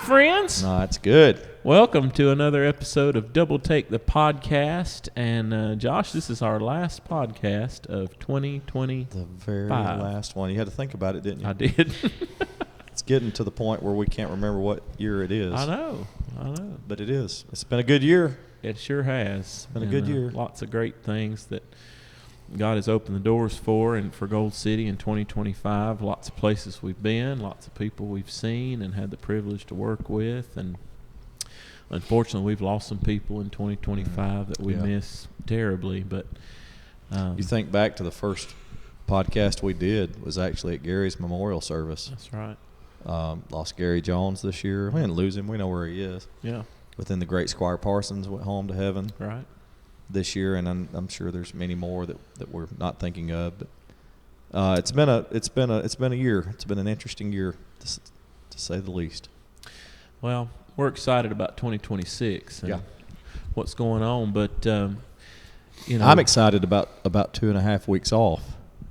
friends. No, it's good. Welcome to another episode of Double Take the Podcast. And Josh, this is our last podcast of 2020. The very last one. You had to think about it, didn't you? I did. It's getting to the point where we can't remember what year it is. I know. But it is. It's been a good year. It sure has. It's been a good year. Lots of great things that God has opened the doors for Gold City in 2025. Lots of places we've been, lots of people we've seen and had the privilege to work with. And unfortunately, we've lost some people in 2025 that we miss terribly. But you think back to the first podcast we did was actually at Gary's memorial service. That's right. Lost Gary Jones this year. We didn't lose him. We know where he is. Yeah. But then the great Squire Parsons went home to heaven. Right. This year, and I'm sure there's many more that we're not thinking of. But it's been a year. It's been an interesting year, to say the least. Well, we're excited about 2026 and what's going on. But I'm excited about 2.5 weeks off.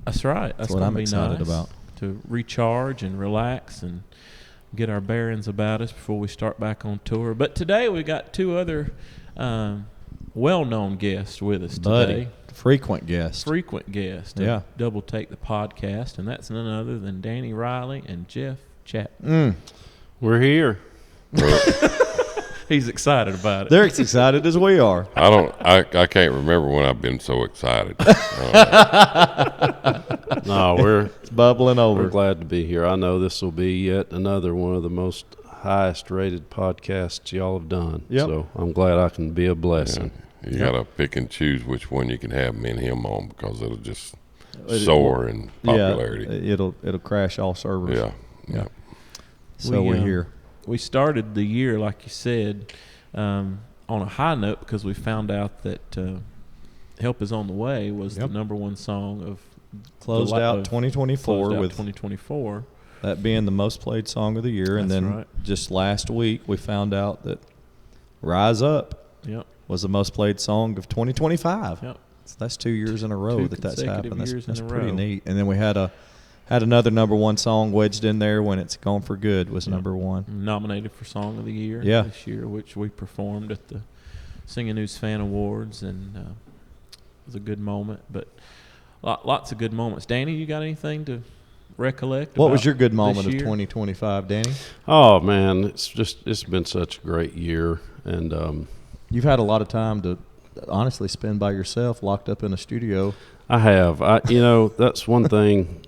That's right. That's what I'm excited nice about. To recharge and relax and get our bearings about us before we start back on tour. But today we got two other well-known guest with us today. Frequent guest. Yeah. Double Take the Podcast, and that's none other than Danny Riley and Jeff Chapman. We're here. He's excited about it. They're as excited as we are. I can't remember when I've been so excited. No, it's bubbling over. We're glad to be here. I know this will be yet another one of the most highest rated podcasts y'all have done. Yep. So I'm glad I can be a blessing. Yeah. You got to pick and choose which one you can have me and him on because it'll just soar in popularity. Yeah, it'll crash all servers. Yeah. So we're here. We started the year, like you said, on a high note because we found out that Help Is On The Way was the number one song of Closed out 2024 2024. That being the most played song of the year. And then just last week we found out that Rise Up was the most played song of 2025. Yep. So that's 2 years in a row that's happened. That's pretty neat. And then we had another number one song wedged in there, When It's Gone For Good was number one. Nominated for Song of the Year this year, which we performed at the Singing News Fan Awards, and it was a good moment. But lots of good moments. Danny, you got anything to recollect? What was your good moment of 2025, Danny? Oh man, it's been such a great year, and you've had a lot of time to honestly spend by yourself, locked up in a studio. I have. That's one thing.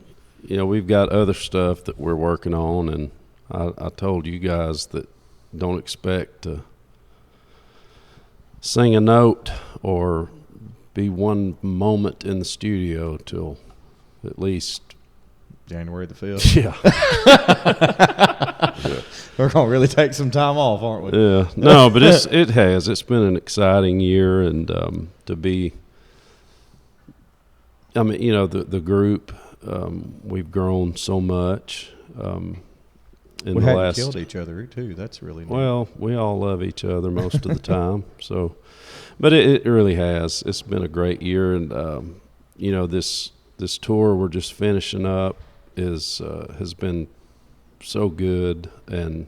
We've got other stuff that we're working on, and I told you guys that don't expect to sing a note or be one moment in the studio till at least January the 5th. Yeah. We're going to really take some time off, aren't we? Yeah. No, but it's been an exciting year, and to be, the group, we've grown so much. We haven't killed each other too. That's really neat. Well, we all love each other most of the time. So, but it really has. It's been a great year, and this tour we're just finishing up has been so good, and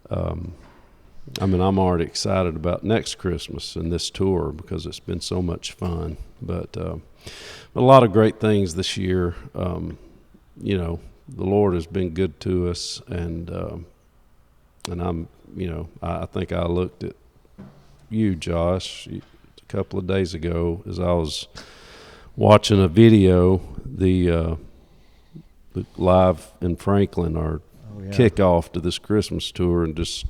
I'm already excited about next Christmas and this tour because it's been so much fun. But a lot of great things this year. The Lord has been good to us, and I'm, I think I looked at you, Josh, a couple of days ago as I was watching a video, the live in Franklin, our kickoff to this Christmas tour, and just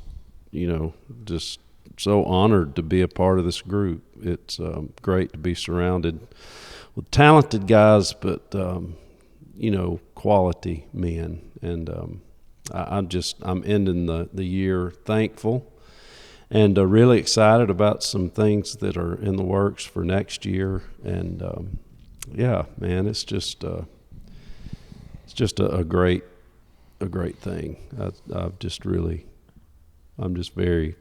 so honored to be a part of this group. It's great to be surrounded with talented guys, but quality men, and I'm ending the year thankful and really excited about some things that are in the works for next year. And man, it's just a great thing. I'm just very,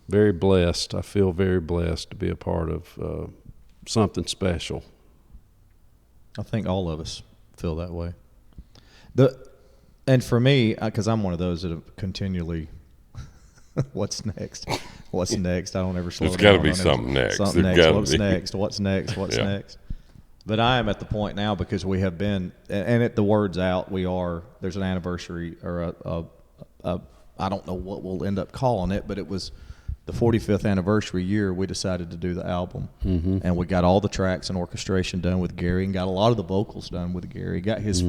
very blessed. I feel very blessed to be a part of something special. I think all of us feel that way. And for me, because I'm one of those that have continually What's next? What's next? I don't ever slow There's down. got to be I don't something ever- next. Something There's next. gotta What's be. next? What's next? What's Yeah. next? But I am at the point now because we have been, and the word's out. There's an anniversary or a I don't know what we'll end up calling it, but it was the 45th anniversary year. We decided to do the album, and we got all the tracks and orchestration done with Gary, and got a lot of the vocals done with Gary. Got his,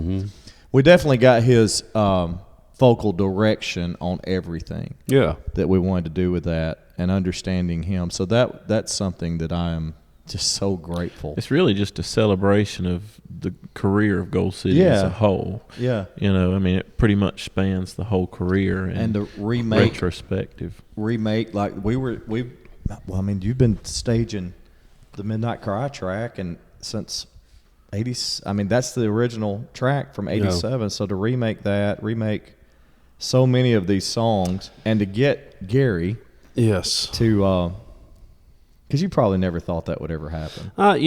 we definitely got his vocal direction on everything. Yeah. That we wanted to do with that, and understanding him. So that's something that I am just so grateful. It's really just a celebration of the career of Gold City as a whole. Yeah. You know, I mean, it pretty much spans the whole career And the retrospective. remake, like you've been staging the Midnight Cry track and since 80, I mean, that's the original track from 87. Yeah. So to remake so many of these songs, and to get Gary to because you probably never thought that would ever happen. I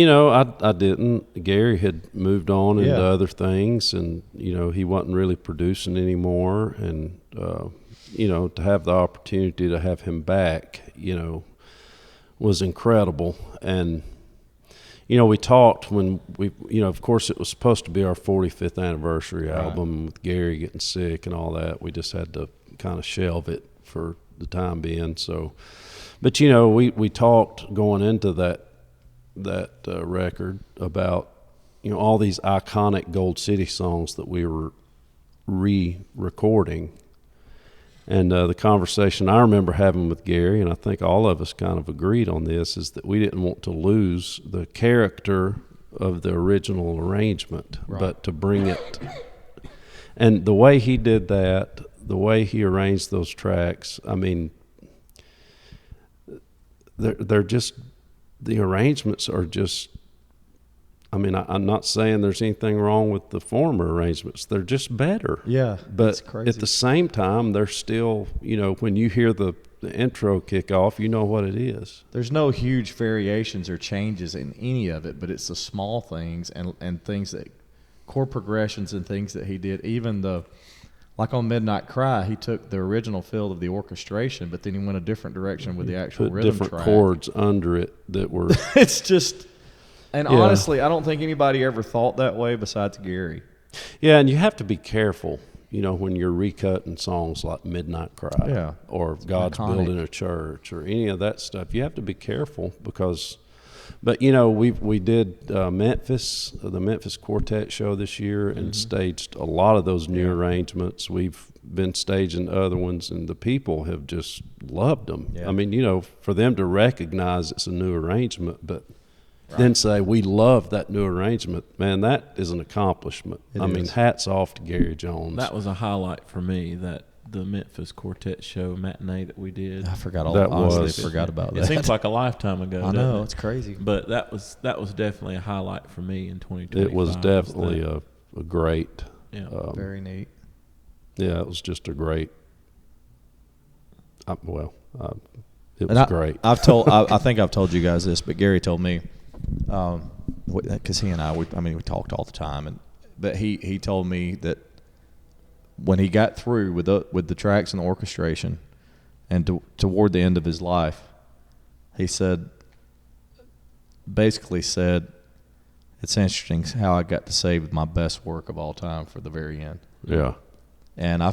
didn't. Gary had moved on into other things, and he wasn't really producing anymore. And to have the opportunity to have him back, was incredible. And we talked when we, of course, it was supposed to be our 45th anniversary album with Gary getting sick and all that. We just had to kind of shelve it for the time being. So. But we talked going into that record about all these iconic Gold City songs that we were re-recording, and the conversation I remember having with Gary, and I think all of us kind of agreed on this, is that we didn't want to lose the character of the original arrangement, but to bring it. And the way he did that, the way he arranged those tracks, I mean. They're just, the arrangements are just, I mean, I'm not saying there's anything wrong with the former arrangements. They're just better. Yeah, but at the same time, they're still, when you hear the intro kick off, you know what it is. There's no huge variations or changes in any of it, but it's the small things and things that, chord progressions and things that he did. Even like on Midnight Cry, he took the original feel of the orchestration, but then he went a different direction with the actual put rhythm different track. chords under it that were. It's just, and honestly, I don't think anybody ever thought that way besides Gary. Yeah, and you have to be careful, when you're recutting songs like Midnight Cry, or God's Building a Church, or any of that stuff. You have to be careful because. But we did Memphis, the Memphis Quartet show this year, and staged a lot of those new arrangements. We've been staging other ones, and the people have just loved them. Yeah. I mean, for them to recognize it's a new arrangement, but then say we love that new arrangement, man, that is an accomplishment. I mean, hats off to Gary Jones. That was a highlight for me. The Memphis Quartet show matinee that we did. I forgot all that. Honestly, forgot about that. It seems like a lifetime ago. I know, it's crazy. But that was definitely a highlight for me in 2025. It was definitely a great. Yeah, very neat. Yeah, it was just a great. It was great. I think I've told you guys this, but Gary told me, because he and I, we talked all the time, but he told me that. When he got through with the tracks and the orchestration, and toward the end of his life, he basically said, "It's interesting how I got to save my best work of all time for the very end." Yeah, and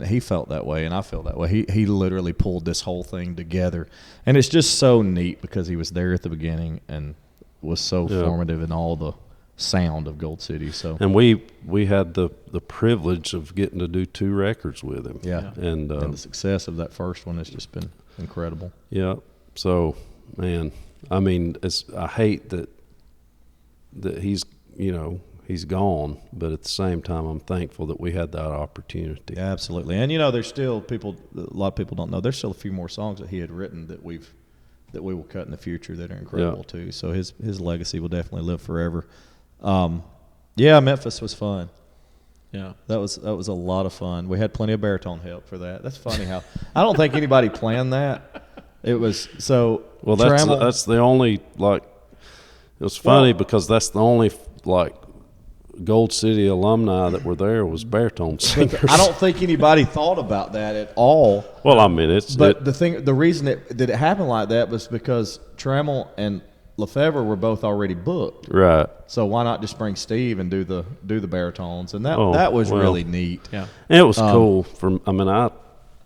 he felt that way, and I feel that way. He literally pulled this whole thing together, and it's just so neat because he was there at the beginning and was so formative in all the sound of Gold City. So, and we had the privilege of getting to do 2 records with him. Yeah, and the success of that first one has just been incredible. Yeah. So, man, I mean, I hate that he's he's gone, but at the same time, I'm thankful that we had that opportunity. Yeah, absolutely. And there's still people. A lot of people don't know. There's still a few more songs that he had written that we will cut in the future that are incredible too. So his legacy will definitely live forever. Memphis was fun. Yeah, that was a lot of fun. We had plenty of baritone help for that. That's funny how I don't think anybody planned that. It was so well. That's the only It was funny because that's the only Gold City alumni that were there was baritone singers. I don't think anybody thought about that at all. Well, I mean, The reason that it happened like that was because Trammell and Lefevre were both already booked. right. So why not just bring Steve and do the baritones? And that was well. really neat. Yeah. And it was cool.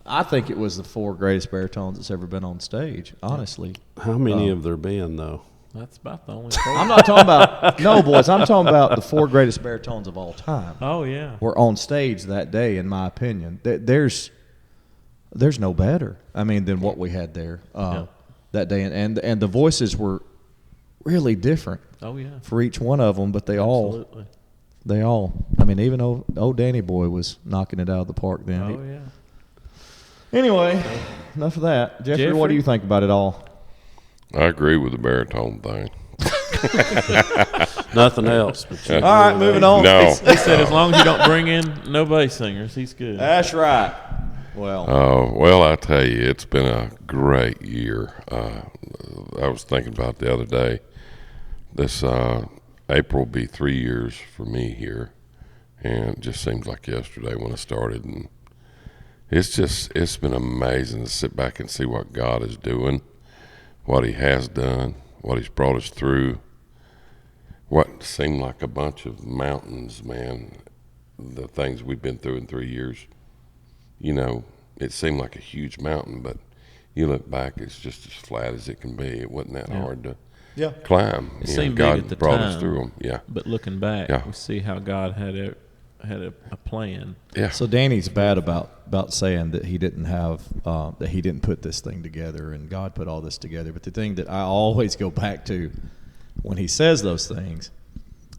I think it was the 4 greatest baritones that's ever been on stage. Honestly, How many have there been though? That's about the only 4. I'm not talking about no boys. I'm talking about the 4 greatest baritones of all time. Oh, yeah. Were on stage that day, in my opinion. There's no better. I mean, than what we had there that day, and the voices were really different. Oh, yeah. For each one of them, but they Absolutely. all. I mean, even old Danny Boy was knocking it out of the park then. Oh, yeah. Anyway, enough of that. Jeffrey, what do you think about it all? I agree with the baritone thing. Nothing else. But All right, moving on. No. He said as long as you don't bring in no bass singers, he's good. That's right. Well, Well, I tell you, it's been a great year. I was thinking about the other day. This April will be 3 years for me here, and it just seems like yesterday when I started. And it's been amazing to sit back and see what God is doing, what He has done, what He's brought us through. What seemed like a bunch of mountains, man. The things we've been through in 3 years. You know, it seemed like a huge mountain, but you look back, it's just as flat as it can be. It wasn't that hard to climb. It You seemed know, big God at the brought time, us through them. Yeah, But looking back, Yeah. we see how God had a plan. yeah. so Danny's bad about saying that he didn't have that he didn't put this thing together and God put all this together. But the thing that I always go back to when he says those things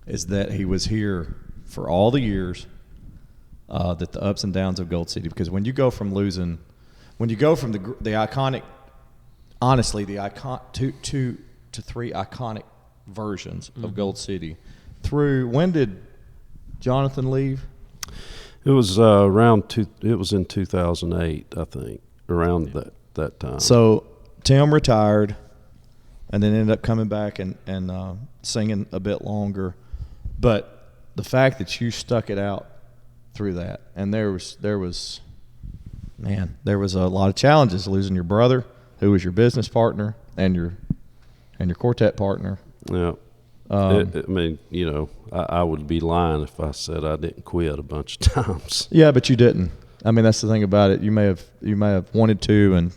is that he was here for all the years that the ups and downs of Gold City. Because when you go from the iconic, honestly, the two to 3 iconic versions of Gold City through, when did Jonathan leave? it was It was in 2008, I think, around that time. So Tim retired, and then ended up coming back and singing a bit longer. But the fact that you stuck it out through that, and there was a lot of challenges, losing your brother, who was your business partner and your quartet partner. Yeah. I mean, you know, I would be lying if I said I didn't quit a bunch of times. Yeah, but you didn't. I mean, that's the thing about it. You may have wanted to,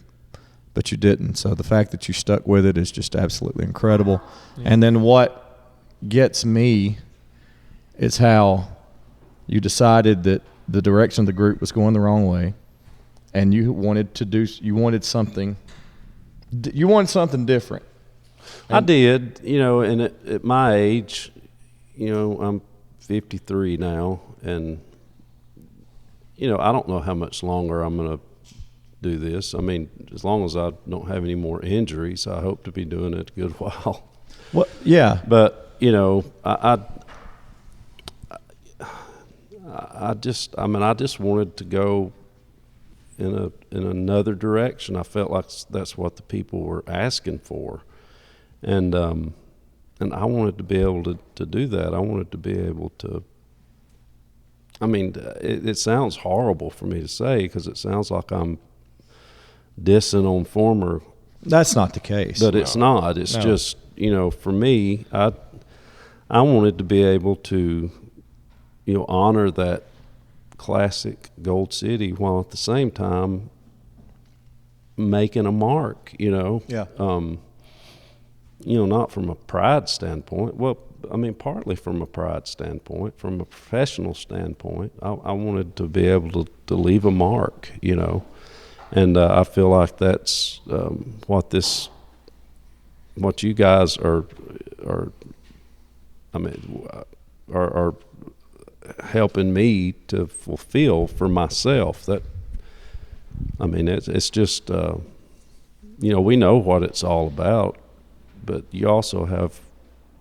but you didn't. So the fact that you stuck with it is just absolutely incredible. Yeah. And then what gets me is how you decided that the direction of the group was going the wrong way, and you wanted something different. I did, you know, and at my age, you know, I'm 53 now, and, you know, I don't know how much longer I'm going to do this. I mean, as long as I don't have any more injuries, I hope to be doing it a good while. Well, yeah. But, you know, I just wanted to go in another direction. I felt like that's what the people were asking for. And I wanted to be able to do that. I wanted to be able to. I mean, it sounds horrible for me to say because it sounds like I'm dissing on former. That's not the case. But it's not. It's just, you know, for me, I wanted to be able to, you know, honor that classic Gold City while at the same time making a mark. You know. Yeah. You know, not from a pride standpoint. Well, I mean, partly from a pride standpoint, from a professional standpoint, I wanted to be able to leave a mark, you know, and I feel like that's what you guys are helping me to fulfill for myself. That, I mean, it's just, you know, we know what it's all about. But you also have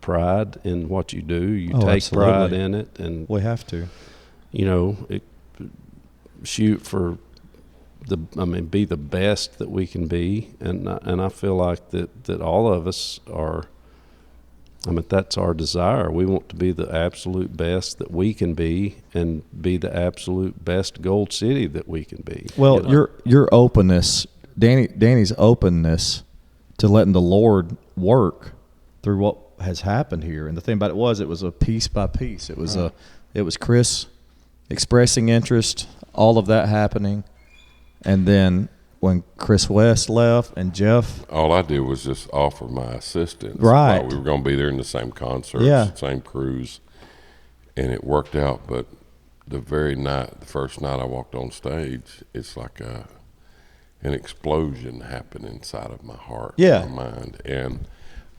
pride in what you do. You take absolutely. Pride in it, and we have to. You know, shoot for be the best that we can be, and I feel like that all of us are I mean, that's our desire. We want to be the absolute best that we can be, and be the absolute best Gold City that we can be. Well, your openness, Danny's openness to letting the Lord work through what has happened here. And the thing about it was a piece by piece. It was it was Chris expressing interest, all of that happening, and then when Chris West left and Jeff, all I did was just offer my assistance. Right. We were going to be there in the same concerts, Yeah. same crews, and it worked out. But the first night I walked on stage, it's like an explosion happened inside of my heart, Yeah. my mind, and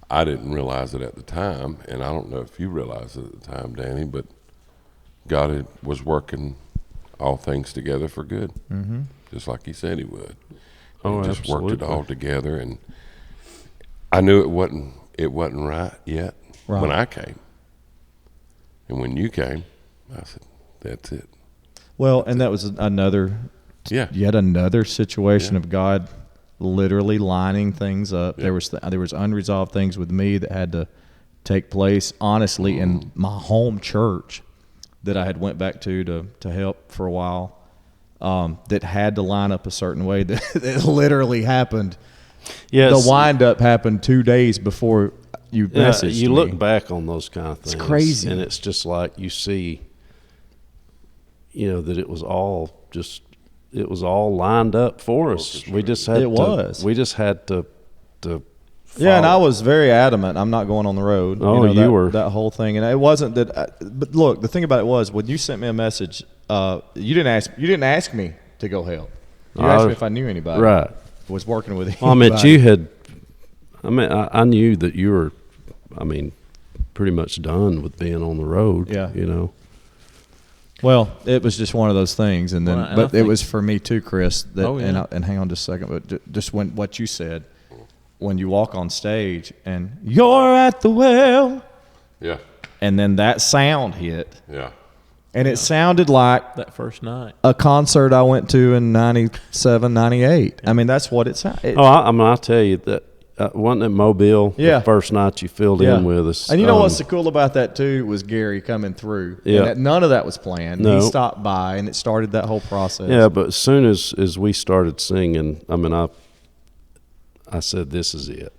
I didn't realize it at the time, and I don't know if you realized it at the time, Danny, but God was working all things together for good, just like He said He would. Oh, He just absolutely. worked it all together, and I knew it wasn't right yet when I came, and when you came, I said, "That's it." well, and that was yet another situation of God literally lining things up. Yeah. There was unresolved things with me that had to take place, honestly, in my home church that I had went back to help for a while, that had to line up a certain way that literally happened. Yes, The wind-up happened 2 days before you messaged you me. look back on those kind of things. It's crazy. And it's just like you see, that it was all lined up for us. We just had we just had to Yeah, and I follow. was very adamant. I'm not going on the road. Oh, you were. That whole thing, and it wasn't that. But look, the thing about it was when you sent me a message, you didn't ask me to go help. You asked me if I knew anybody. Right. Was working with anybody. Well, I mean, I knew that you were, pretty much done with being on the road. Yeah. Well, it was just one of those things, and then, Well, and I but it think- was for me too, Chris. That, Oh, yeah. and hang on just a second, but just when what you said, when you walk on stage and you're at the well, Yeah, and then that sound hit, yeah. and it sounded like That first night. a concert I went to in 97, 98. I mean, that's what it sounded. I'll tell you that wasn't it Mobile? Yeah. The first night you filled in with us. And you know what's so cool about that too was Gary coming through. Yeah. And that none of that was planned. No. He stopped by and it started that whole process. Yeah, but as soon as we started singing, I said, "This is it."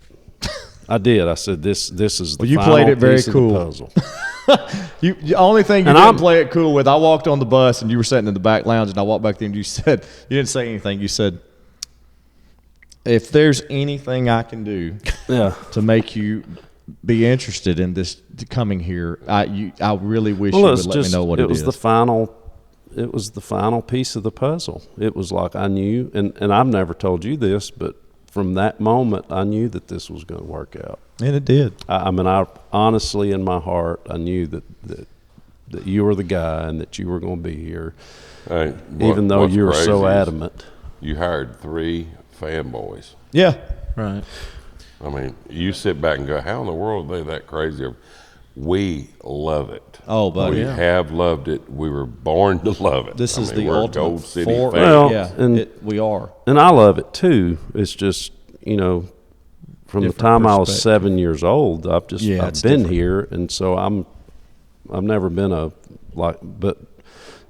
I did. I said, "This is the Well, you final played it very piece cool. of the puzzle." The only thing you And didn't I'm- play it cool with, I walked on the bus and you were sitting in the back lounge and I walked back there and you didn't say anything. You said, if there's anything I can do Yeah. to make you be interested in this coming here, I really wish Well, you would it's let me know what it was is. the final. It was the final piece of the puzzle. It was like I knew, and I've never told you this, but from that moment, I knew that this was going to work out. And it did. I honestly, in my heart, I knew that you were the guy and that you were going to be here, Hey, even though what's you were crazy so is adamant. You hired 3 fanboys. Yeah. Right. I mean, you sit back and go, how in the world are they that crazy? We love it. Oh, buddy. We Yeah. have loved it. We were born to love it. This is I mean, the we're ultimate Gold City for- fans. Well, yeah, and- we are. And I love it too. It's just, from the Different time I was perspective. 7 years old, I've Yeah, been it's different. here, and so I've never been but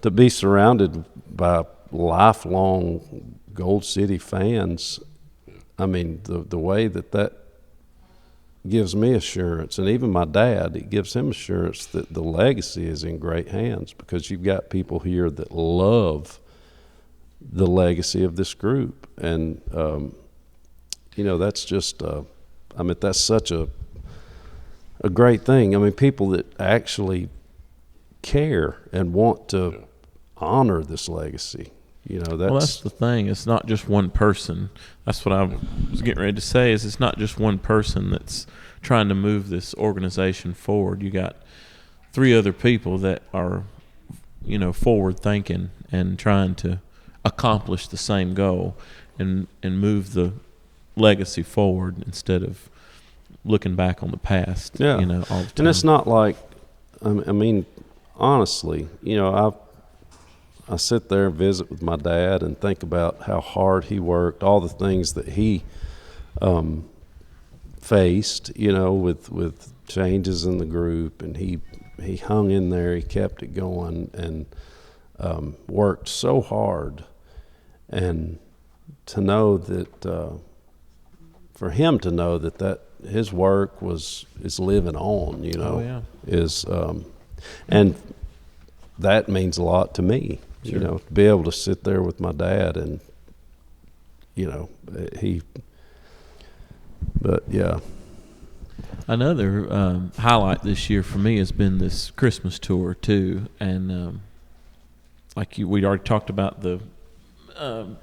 to be surrounded by lifelong Gold City fans, the way that gives me assurance, and even my dad, it gives him assurance that the legacy is in great hands, because you've got people here that love the legacy of this group, and that's just that's such a great thing. People that actually care and want to honor this legacy. That's the thing. It's not just one person. That's what I was getting ready to say. Is it's not just one person that's trying to move this organization forward. You got 3 other people that are, forward thinking and trying to accomplish the same goal and move the legacy forward instead of looking back on the past. Yeah. All the time. And it's not like, honestly, I sit there and visit with my dad and think about how hard he worked, all the things that he faced, with changes in the group, and he hung in there. He kept it going and worked so hard. And to know that, for him to know that his work is living on, is and that means a lot to me. Sure. To be able to sit there with my dad and but yeah. Another highlight this year for me has been this Christmas tour too, and we'd already talked about the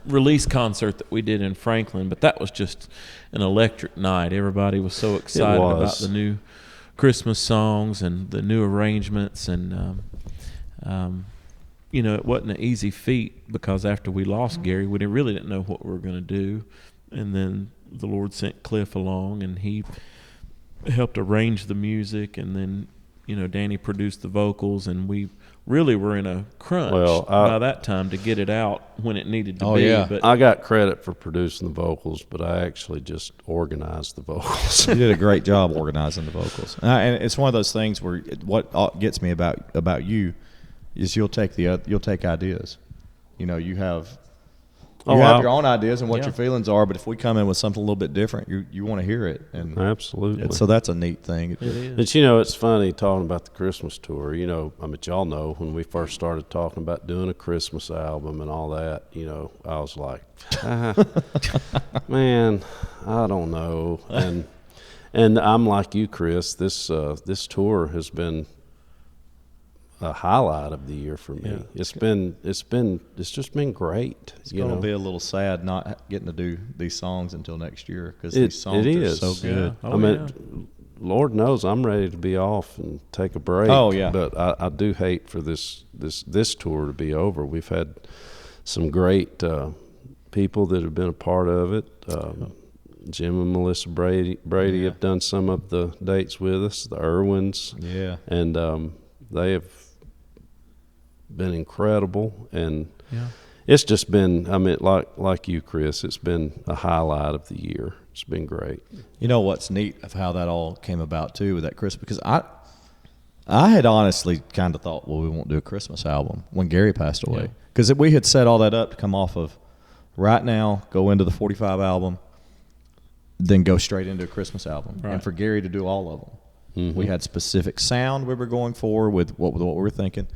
release concert that we did in Franklin, but that was just an electric night. Everybody was so excited about the new Christmas songs and the new arrangements, and it wasn't an easy feat, because after we lost Gary, we really didn't know what we were going to do, and then the Lord sent Cliff along, and he helped arrange the music, and then Danny produced the vocals, and we really were in a crunch by that time to get it out when it needed to be. Yeah. But I got credit for producing the vocals, but I actually just organized the vocals. You did a great job organizing the vocals, and it's one of those things where what gets me about you is you'll take ideas. You have your own ideas and what your feelings are, but if we come in with something a little bit different, you want to hear it. And absolutely. So that's a neat thing. it is. But it's funny talking about the Christmas tour. Y'all know when we first started talking about doing a Christmas album and all that, I was like, man, I don't know. And I'm like you, Chris. This tour has been a highlight of the year for me. Yeah. It's just been great. It's going to be a little sad not getting to do these songs until next year, because these songs are so good. Yeah. Oh, Lord knows I'm ready to be off and take a break. Oh yeah. But I do hate for this tour to be over. We've had some great people that have been a part of it. Jim and Melissa Brady have done some of the dates with us. The Irwins. Yeah. And they have been incredible, and it's just been, like you, Chris, it's been a highlight of the year. It's been great. What's neat of how that all came about too with that Christmas, because I had honestly kind of thought, well, we won't do a Christmas album when Gary passed away, because we had set all that up to come off of Right Now, go into the 45 album, then go straight into a Christmas album, and for Gary to do all of them. Mm-hmm. We had specific sound we were going for with what we were thinking.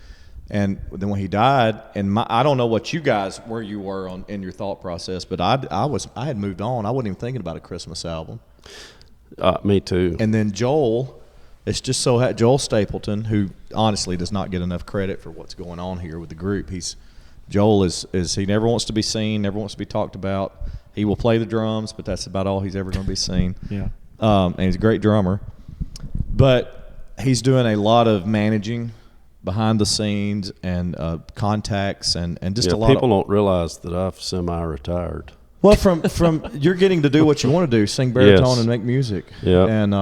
And then when he died, and I don't know what where you were in your thought process, but I had moved on. I wasn't even thinking about a Christmas album. Me too. And then Joel, it's just so Joel Stapleton, who honestly does not get enough credit for what's going on here with the group. Joel is he never wants to be seen, never wants to be talked about. He will play the drums, but that's about all he's ever going to be seen. Yeah. And he's a great drummer, but he's doing a lot of managing behind the scenes and contacts and just a lot people don't realize that I've semi-retired. Well, from you're getting to do what you want to do, sing baritone and make music. Yeah. And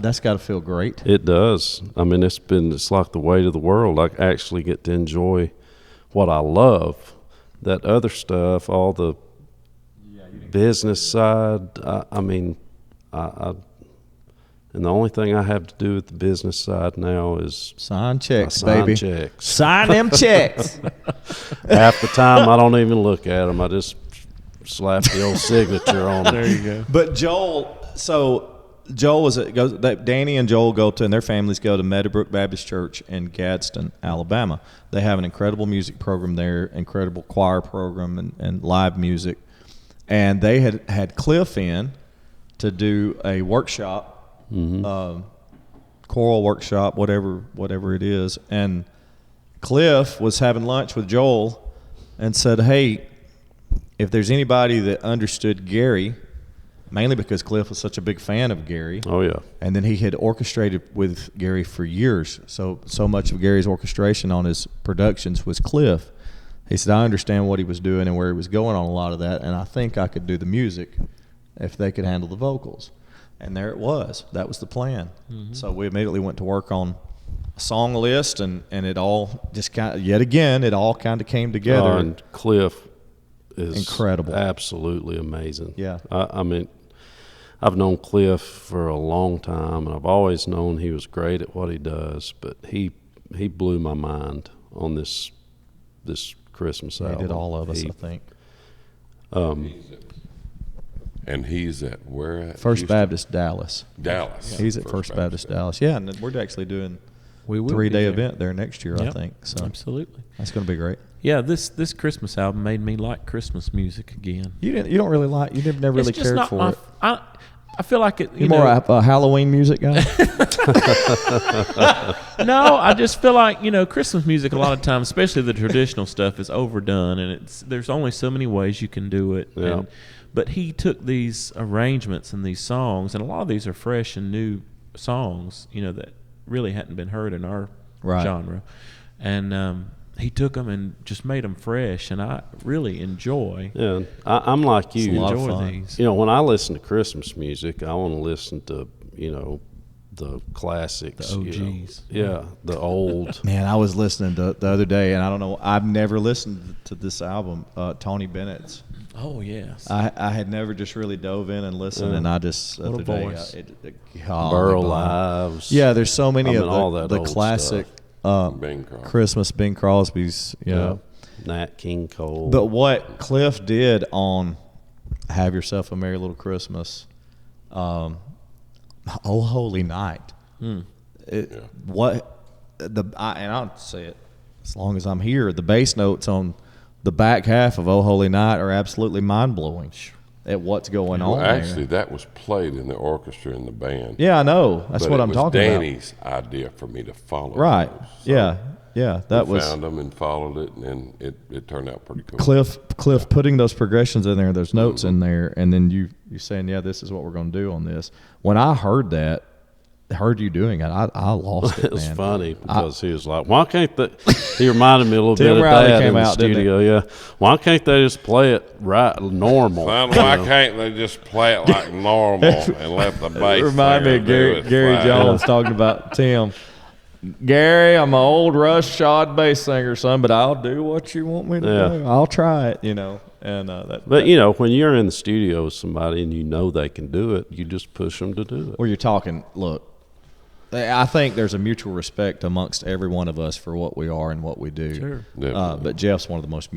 that's got to feel great. It does. It's like the weight of the world. I actually get to enjoy what I love. That other stuff, all the business side, and the only thing I have to do with the business side now is sign checks, baby. Checks. Sign them checks. Half the time I don't even look at them. I just slap the old signature on them. There you go. But Danny and Joel go to, and their families go to Meadowbrook Baptist Church in Gadsden, Alabama. They have an incredible music program there, incredible choir program and live music. And they had Cliff in to do a workshop. Mm-hmm. Choral workshop, whatever it is, and Cliff was having lunch with Joel and said, hey, if there's anybody that understood Gary, mainly because Cliff was such a big fan of Gary. Oh yeah. And then he had orchestrated with Gary for years, so much of Gary's orchestration on his productions was Cliff. He said, I understand what he was doing and where he was going on a lot of that, and I think I could do the music if they could handle the vocals. And there it was. That was the plan. Mm-hmm. So we immediately went to work on a song list, and it all just it all kind of came together. And Cliff is incredible, absolutely amazing. Yeah. I've known Cliff for a long time, and I've always known he was great at what he does. But he blew my mind on this Christmas album. He did all of us, I think. And he's at where? At First Houston? Baptist Dallas. Dallas. He's at First Baptist Dallas. Yeah, and we're actually doing We a will 3-day be there. event there next year, I Yep. think. So Absolutely. that's going to be great. Yeah, this Christmas album made me like Christmas music again. You don't really like. You never really It's just cared not for my. it. I feel like it. You're more a Halloween music guy. No, I just feel like Christmas music a lot of times, especially the traditional stuff, is overdone, and there's only so many ways you can do it. Yeah. But he took these arrangements and these songs, and a lot of these are fresh and new songs, that really hadn't been heard in our Right. genre, and he took them and just made them fresh, and I really enjoy. Yeah, I'm like you. It's a lot of enjoy fun. these. When I listen to Christmas music, I want to listen to the classics, The OGs. Yeah, the old. Man, I was listening to the other day, and I don't know. I've never listened to this album, Tony Bennett's. Oh yes. I had never just really dove in and listened, Yeah. and I just What a other day, voice. golly Burl bum. Lives. Yeah, there's so many I mean, all of that the old classic Bing Crosby. Christmas Bing Crosby's. Yeah. Nat King Cole. But what Cliff did on "Have Yourself a Merry Little Christmas," "Oh Holy Night," Mm. and I'll say it as long as I'm here. The bass notes on the back half of "Oh Holy Night" are absolutely mind blowing at what's going Well, on. actually, there. that was played in the orchestra in the band. Yeah, I know. That's but what it I'm was talking Danny's idea for me to follow. about. Right? those. So Yeah. That we was found them and followed it, and it turned out pretty cool. Cliff putting those progressions in there, those notes in there, and then you saying, yeah, this is what we're going to do on this. When I heard you doing it, I lost it, it was man. funny because he was like, "Why can't they?" He reminded me a little Tim bit of Riley Dad came in the out, didn't studio. Yeah, why can't they just play it right, normal? Son, why can't they just play it like normal and let the bass Remind me singer of do it Gary fine? Jones talking about Tim. Gary, I'm an old roughshod bass singer, son, but I'll do what you want me to Yeah. do. I'll try it, And But when you're in the studio with somebody and they can do it, you just push them to do it. where you're talking, look, I think there's a mutual respect amongst every one of us for what we are and what we do. Sure. Definitely. But Jeff's one of the most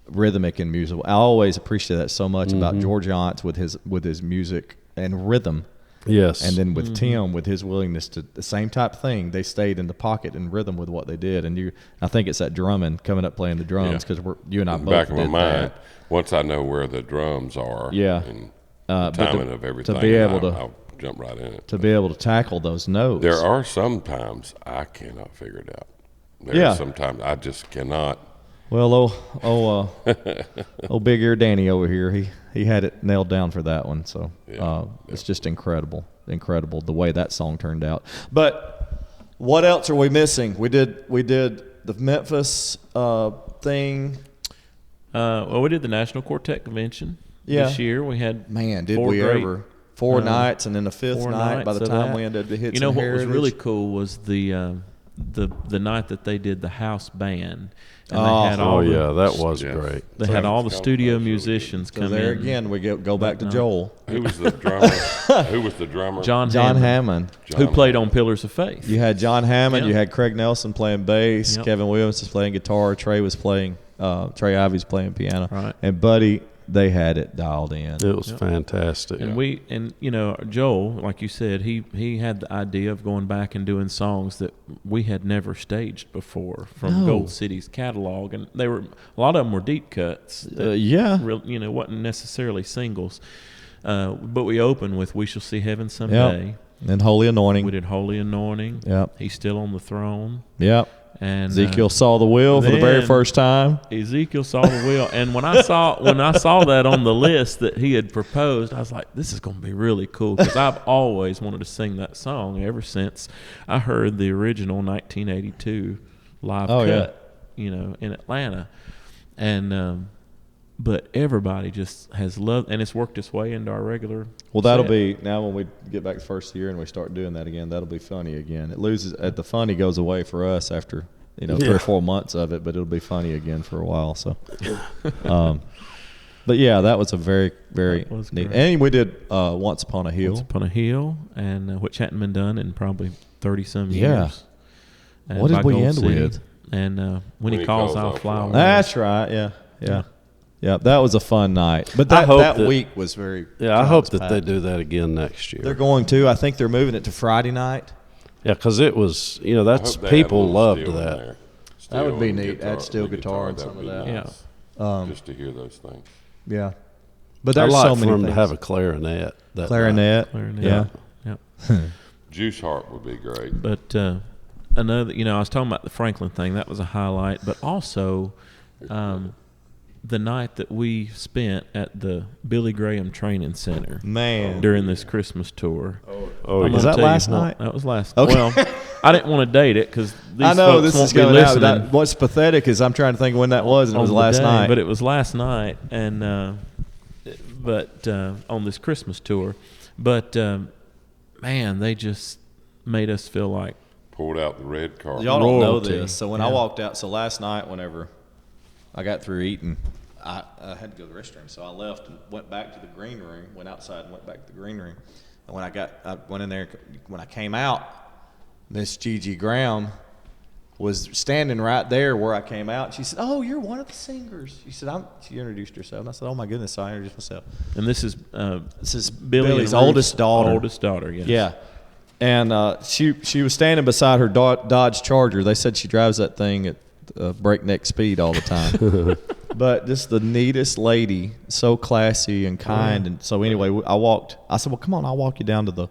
rhythmic and musical. I always appreciate that so much about George Yance with his music and rhythm. Yes, And then with Tim, with his willingness to the same type thing, they stayed in the pocket and rhythm with what they did. And I think it's that drumming coming up playing the drums Yeah. because you and I in the both back of my did mind, that. once I know where the drums are, Yeah. and But the timing of everything, be able to I'll jump right in it. to be able to tackle those notes. There are some times I cannot figure it out. There Yeah. are sometimes I just cannot. Well, old Big Ear Danny over here, he had it nailed down for that one. So it's just incredible the way that song turned out. But what else are we missing? We did the Memphis thing. Well, we did the National Quartet Convention Yeah. this year. We had Man, did four we great, ever? 4 nights and then the fifth four night by nights the of time that. we ended the hits. You know and what was Heritage. really cool was the night that they did the house band. And Oh. they had all the, that was Yeah. great. They had all the Travis studio Scott was really musicians So come there in. again, we go back to No. Joel. Who was the drummer? Who was the drummer? John John Hammond, Hammond. who played on Pillars of Faith. You had John Hammond. Yeah. You had Craig Nelson playing bass. Yep. Kevin Williams was playing guitar. Trey Ivy's playing piano. Right. And Buddy, they had it dialed in. It was fantastic. And Joel, like you said, he had the idea of going back and doing songs that we had never staged before from No. Gold City's catalog, and a lot of them were deep cuts. that Yeah. wasn't necessarily singles. But we opened with "We Shall See Heaven Someday." And Holy Anointing. We did "Holy Anointing." Yep. He's still on the throne. Yep. And Ezekiel saw the wheel for the very then- first time. Ezekiel saw the wheel, and when I saw that on the list that he had proposed, I was like, "This is going to be really cool," because I've always wanted to sing that song ever since I heard the original 1982 live Oh, cut, in Atlanta, and but everybody just has loved, and it's worked its way into our regular. Well, that'll set. be now when we get back to first year and we start doing that again. That'll be funny again. It loses the funny goes away for us after 3 or 4 months of it, but it'll be funny again for a while. So, But yeah, that was a very, very That was neat. great. And we did Once Upon a Hill. Once Upon a Hill, and which hadn't been done in probably 30-some Yeah. years. And What did by we Gold end City. with? And when he calls, I'll fly away. That's right. Yeah, yeah, yeah. That was a fun night. But I hope that that- week was very. Yeah, I hope that they jam-packed. do that again next year. They're going to. I think they're moving it to Friday night. Yeah, because it was, that's people loved that. That would be neat. Add steel guitar and some of that. Yeah. Just to hear those things. Yeah. But I'd there's like so for many them things. to have a clarinet. That Clarinet. Yeah. Yeah. Juice harp would be great. But another, I was talking about the Franklin thing. That was a highlight. But also, the night that we spent at the Billy Graham Training Center Man. during this Christmas tour. Oh, I'm Was gonna that tell you last what- night? That was last. Okay. Well, I didn't want to date it because these I know folks this won't is be going out. listening. What's pathetic is I'm trying to think of when that was, and it was on the last day, night. But it was last night, and on this Christmas tour. But man, they just made us feel like Poured out the red carpet. Y'all don't know royalty. this. So when I walked out, so last night, whenever I got through eating, I had to go to the restroom. So I left and went back to the green room, went outside and went back to the green room. And when I went in there, when I came out, Miss Gigi Graham was standing right there where I came out. She said, "Oh, you're one of the singers." She said, She introduced herself. And I said, "Oh, my goodness." So I introduced myself. and this is Billy's and oldest Ruth's daughter. Oldest daughter, yes. Yeah. And she was standing beside her Dodge Charger. They said she drives that thing at breakneck speed all the time. But just the neatest lady, so classy and kind. And so anyway, I said, "Well, come on, I'll walk you down to the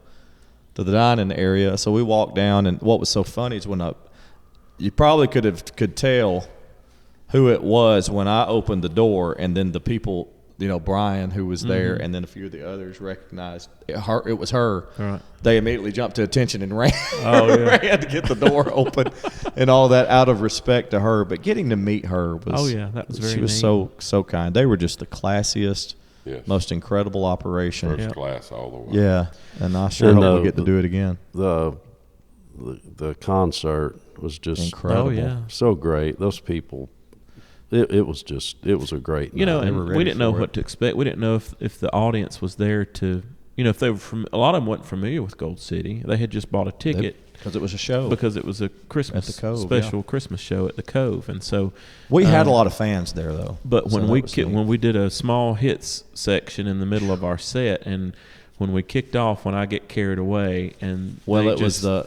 dining area." So we walked down, and what was so funny is you probably could tell who it was when I opened the door, and then the people, Brian, who was there, and then a few of the others recognized her. It was her. Right. They immediately jumped to attention and ran, Oh, yeah. ran to get the door open, and all that out of respect to her. But getting to meet her was, Oh, yeah, that was very she was neat. so kind. They were just the classiest, Yes. most incredible operation. First Yeah. class all the way. Yeah, and I sure And, hope we get to do it again. The concert was just Incredible. Oh, yeah. so great. Those people, it was a great night. they were And ready we didn't know for it. what to expect. We didn't know if the audience was there to, if they were a lot of them wasn't familiar with Gold City. They had just bought a ticket Because it was a show. because it was a Christmas At the Cove, special Christmas show at the Cove, and so We had a lot of fans there, though. But So when that we was neat. when we did a small hits section in the middle of our set, and when we kicked off, when I get carried away, and Well, they it was the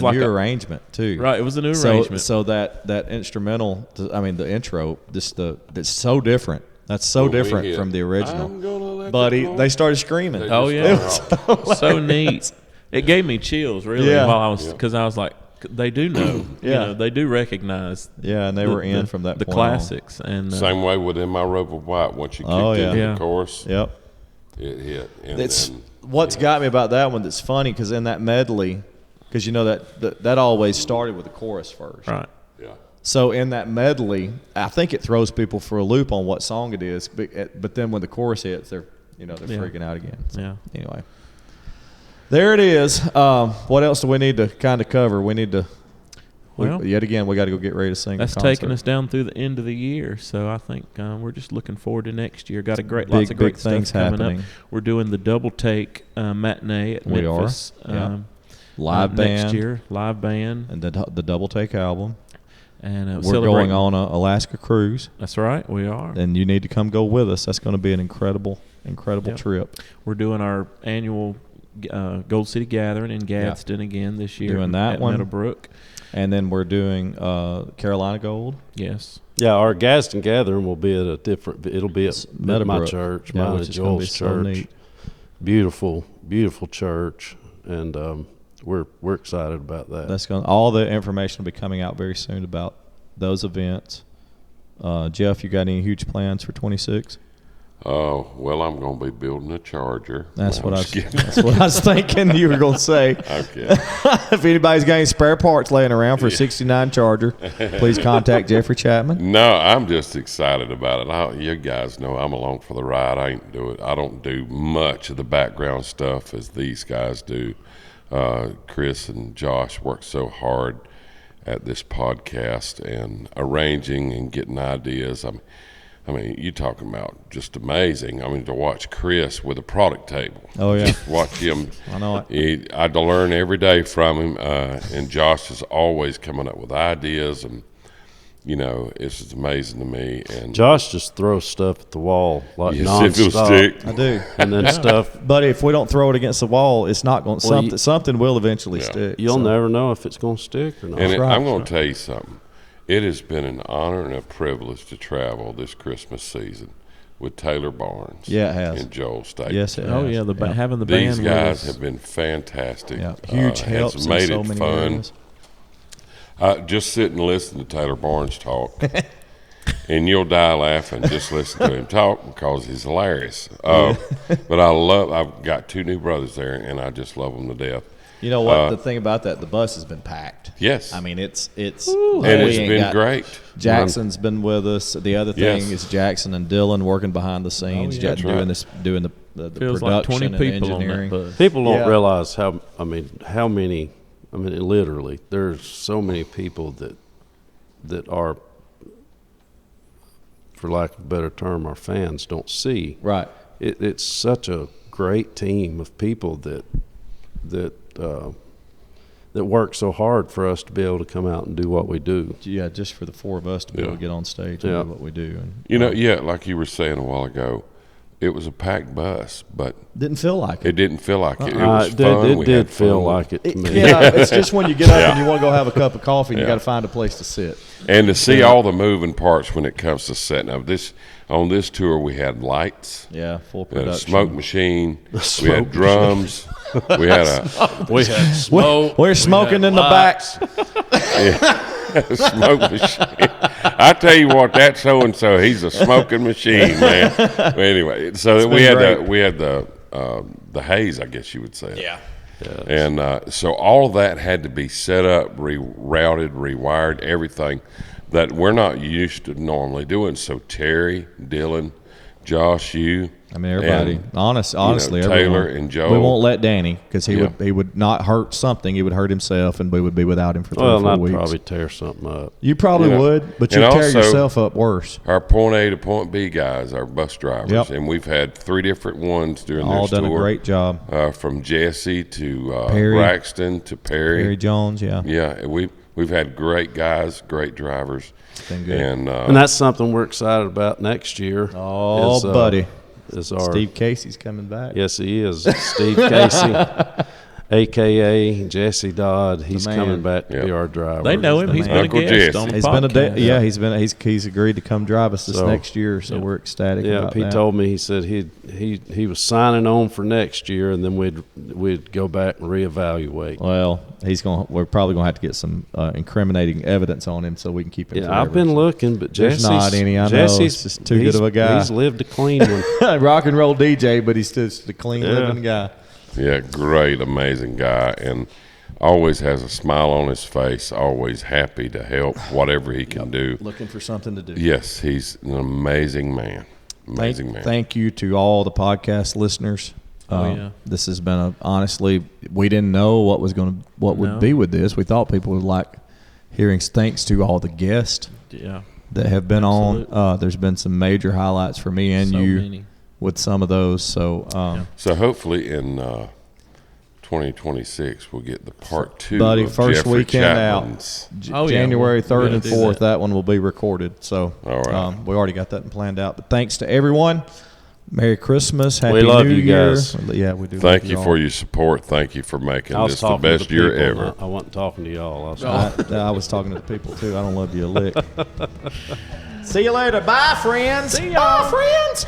like new a- arrangement too. right. It was a new arrangement. So that instrumental, the intro, that's so different. That's so When we different hit, from the "I'm original. gonna let But the they started screaming. They Oh, just yeah. start off. so neat. It gave me chills, really, Yeah. while I was Yeah. because I was like, they do know, Yeah. they do recognize. Yeah, and they were in from that the point on. classics, and Same way with In My Robe of White. Once you kicked Oh, yeah. into Yeah. the chorus, Yep. it hit. And It's then, what's got me about that one that's funny because in that medley, because that always started with the chorus first. right. yeah. So in that medley, I think it throws people for a loop on what song it is. But then when the chorus hits, they're Yeah. freaking out again. So Yeah. Anyway, there it is. What else do we need to kind of cover? We need to. Well, yet again, we got to go get ready to sing. That's a concert. taking us down through the end of the year, so I think we're just looking forward to next year. Got lots Big, of great big things stuff coming happening. up. We're doing the Double Take matinee at We are, Memphis. yeah. Live next band. year, live band, And the Double Take album. and We're celebrating- going on a Alaska cruise, That's right, we are. and you need to come go with us. That's going to be an incredible Yep. trip. We're doing our annual Gold City Gathering in Gadsden again this year. Doing that at one. Meadowbrook. And then we're doing Carolina Gold. Yes. Yeah, our Gadsden gathering will be at a different. It'll be at my Meadowbrook. church, Yeah, mine which and is gonna be Joel's so church. neat. Beautiful, beautiful church, and we're excited about that. That's going. All the information will be coming out very soon about those events. Jeff, you got any huge plans for 26? Oh, well, I'm going to be building a charger. That's No, what I'm I just was. kidding. That's what I was thinking you were going to say. Okay. If anybody's got any spare parts laying around for a '69 Charger, please contact Jeffrey Chapman. No, I'm just excited about it. You guys know I'm along for the ride. I don't do much of the background stuff as these guys do. Chris and Josh work so hard at this podcast and arranging and getting ideas. I mean, you talking about just amazing. I mean, to watch Chris with a product table. Oh, yeah. Just watch him. I know it. I had to learn every day from him. And Josh is always coming up with ideas, and it's just amazing to me. And Josh just throws stuff at the wall like yes, if it'll nonstop. stick. I do. And then stuff. But if we don't throw it against the wall, it's not going. Well, something will eventually Yeah. stick. You'll so. never know if it's going to stick or not. And right. I'm going to tell you something. It has been an honor and a privilege to travel this Christmas season with Taylor Barnes. Yeah, it has. And Joel State. Yes, it Oh has. yeah, having the These band guys with us. have been fantastic. Yeah, huge helps It's in made so it many fun. areas. Just sit and listen to Taylor Barnes talk, and you'll die laughing. Just listen to him talk because he's hilarious. But I've got 2 new brothers there, and I just love them to death. You know what? The thing about that, the bus has been packed. Yes. I mean, it's And we it's ain't been got- great. Jackson's been with us. The other thing Yes. is Jackson and Dylan working behind the scenes, yeah. That's doing right. doing the Feels production like 20 and people on engineering. that bus. People don't Yeah. realize how many. I mean, literally, there's so many people that are, for lack of a better term, our fans don't see. Right. It's such a great team of people that work so hard for us to be able to come out and do what we do. Yeah, just for the 4 of us to be able to get on stage and Yeah. do what we do. And, Like you were saying a while ago, it was a packed bus, but didn't feel like it it. didn't feel like it. It was fun. It We did had feel fun. like it to me. Yeah, it's just when you get up and you want to go have a cup of coffee and you Yeah. got to find a place to sit. And to see all the moving parts when it comes to setting up on this tour, we had lights, Yeah, full we had a production. smoke machine, we smoke had drums, we had We had smoke. We're smoking in the back. a smoke machine. I tell you what, that so and so, he's a smoking machine, man. But anyway, so we been had great. the haze, I guess you would say. Yeah. And so all that had to be set up, rerouted, rewired, everything that we're not used to normally doing. So Terry, Dylan, Josh, you. I mean, everybody. and, Honestly, Taylor everyone. and Joel. We won't let Danny because he Yeah. would not hurt something. He would hurt himself, and we would be without him for 3 Well, or 4 I'd weeks. probably tear something up. You probably Yeah. would, but you And tear also- yourself up worse. Our point A to point B guys, our bus drivers, Yep. and we've had 3 different ones during All this done tour. a great job. From Jesse to Perry. Braxton to Perry. Barry Jones, yeah. Yeah, we've had great guys, great drivers. It's been good. And that's something we're excited about next year. Oh, is, buddy. Is our Steve Casey's coming back. Yes, he is. Steve Casey, a.k.a. Jesse Dodd. He's man. coming back to Yep. be our driver. They know him. He's been a Uncle guest Jesse. on the He's been a podcast. yeah. He's agreed to come drive us this So- next year, so we're ecstatic. Yeah, about he that. told me. He said he was signing on for next year, and then we'd go back and reevaluate. Well, we're probably gonna have to get some incriminating evidence on him so we can keep him. Yeah, forever. I've been looking, but There's Jesse's not any, I know. Jesse's It's just too good of a guy. He's lived a clean one. rock and roll DJ, but he's just a clean living guy. yeah, great, amazing guy, and always has a smile on his face, always happy to help whatever he can do. Looking for something to do. Yes, he's an amazing man. Amazing man. Thank you to all the podcast listeners. Yeah. This has been honestly, we didn't know what would be with this. We thought people would like hearing. Thanks to all the guests Yeah. that have been Absolutely. on. There's been some major highlights for me and So you many. with some of those. So, So hopefully in 2026 we'll get the part 2 buddy, of first Jeffrey weekend out. Chapman's. Oh, yeah, January we're 3rd gonna and do 4th, that. that one will be recorded. So All right. we already got that planned out. But thanks to everyone. Merry Christmas. Happy We love New you Year. guys. Yeah, we do. Thank love you all. for your support. Thank you for making I was this the talking to best year people, ever. I wasn't talking to y'all. I was talking to the people too. I don't love you a lick. See you later. Bye, friends. See y'all. Bye, friends.